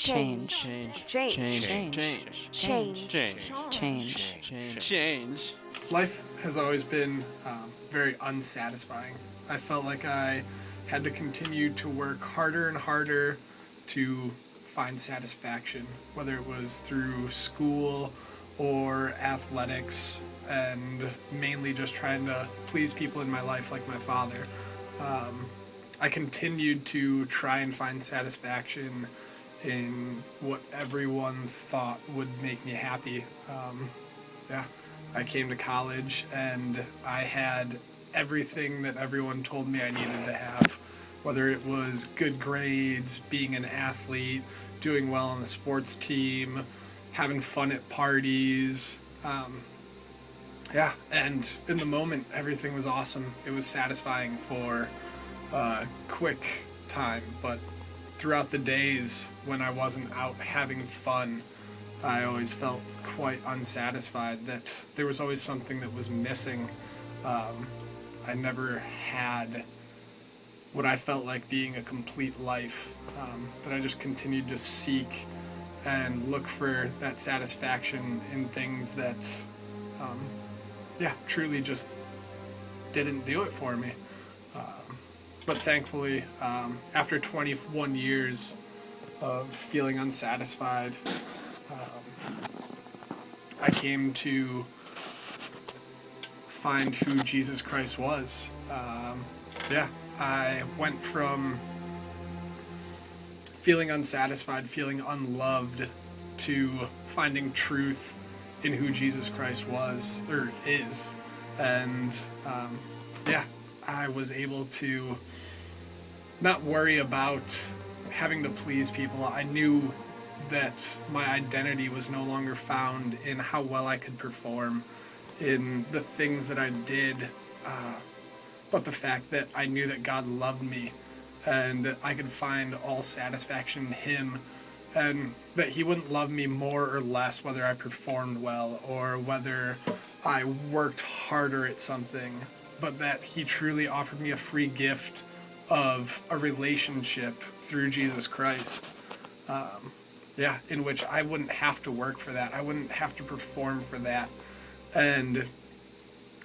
change. Life has always been very unsatisfying. I felt like I had to continue to work harder and harder to find satisfaction, whether it was through school or athletics, and mainly just trying to please people in my life like my father. I continued to try and find satisfaction in what everyone thought would make me happy. I came to college and I had everything that everyone told me I needed to have, whether it was good grades, being an athlete, doing well on the sports team, having fun at parties. And in the moment, everything was awesome. It was satisfying for a quick time, but throughout the days when I wasn't out having fun, I always felt quite unsatisfied, that there was always something that was missing. I never had what I felt like being a complete life, that I just continued to seek and look for that satisfaction in things that, truly just didn't do it for me. But thankfully, after 21 years of feeling unsatisfied, I came to find who Jesus Christ was. I went from feeling unsatisfied, feeling unloved, to finding truth in who Jesus Christ was, or is. And I was able to not worry about having to please people. I knew that my identity was no longer found in how well I could perform, in the things that I did, but the fact that I knew that God loved me and I could find all satisfaction in Him, and that He wouldn't love me more or less whether I performed well or whether I worked harder at something, but that He truly offered me a free gift of a relationship through Jesus Christ. In which I wouldn't have to work for that. I wouldn't have to perform for that. And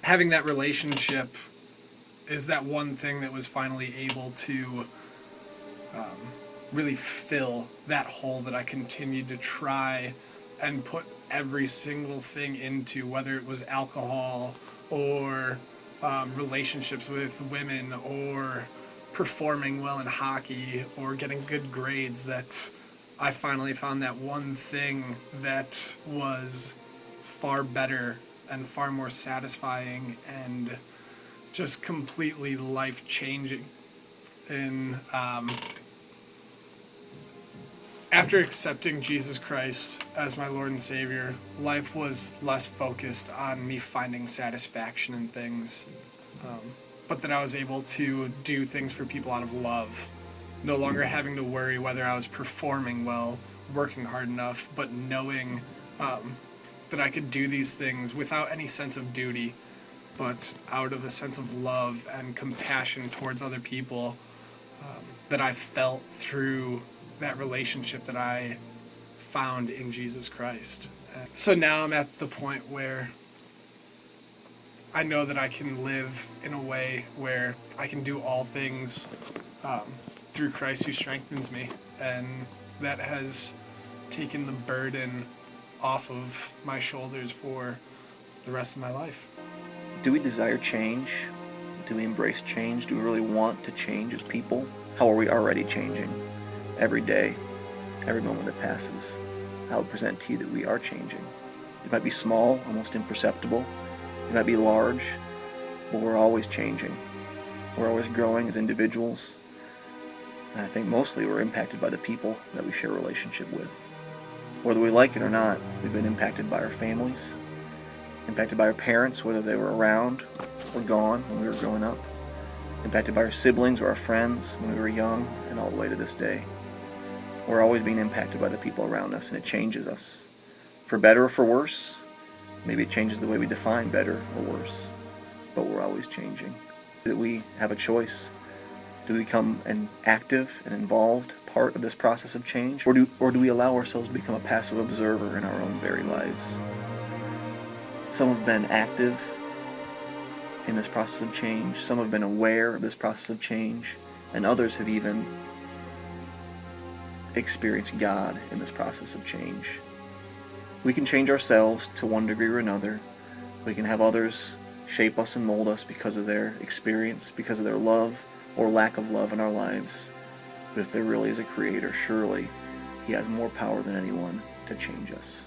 having that relationship is that one thing that was finally able to really fill that hole that I continued to try and put every single thing into, whether it was alcohol or relationships with women or performing well in hockey or getting good grades, that I finally found that one thing that was far better and far more satisfying and just completely life-changing. And after accepting Jesus Christ as my Lord and Savior, life was less focused on me finding satisfaction in things, but that I was able to do things for people out of love. No longer having to worry whether I was performing well, working hard enough, but knowing that I could do these things without any sense of duty, but out of a sense of love and compassion towards other people, that I felt through that relationship that I found in Jesus Christ. So now I'm at the point where I know that I can live in a way where I can do all things through Christ who strengthens me, and that has taken the burden off of my shoulders for the rest of my life. Do we desire change? Do we embrace change? Do we really want to change as people? How are we already changing? Every day, every moment that passes, I will present to you that we are changing. It might be small, almost imperceptible. It might be large, but we're always changing. We're always growing as individuals. And I think mostly we're impacted by the people that we share a relationship with. Whether we like it or not, we've been impacted by our families, impacted by our parents, whether they were around or gone when we were growing up, impacted by our siblings or our friends when we were young, and all the way to this day. We're always being impacted by the people around us, and it changes us. For better or for worse, maybe it changes the way we define better or worse, but we're always changing. That we have a choice Do we become an active and involved part of this process of change? Or do we allow ourselves to become a passive observer in our own very lives? Some have been active in this process of change. Some have been aware of this process of change. And others have even experienced God in this process of change. We can change ourselves to one degree or another. We can have others shape us and mold us because of their experience, because of their love or lack of love in our lives. But if there really is a Creator, surely He has more power than anyone to change us.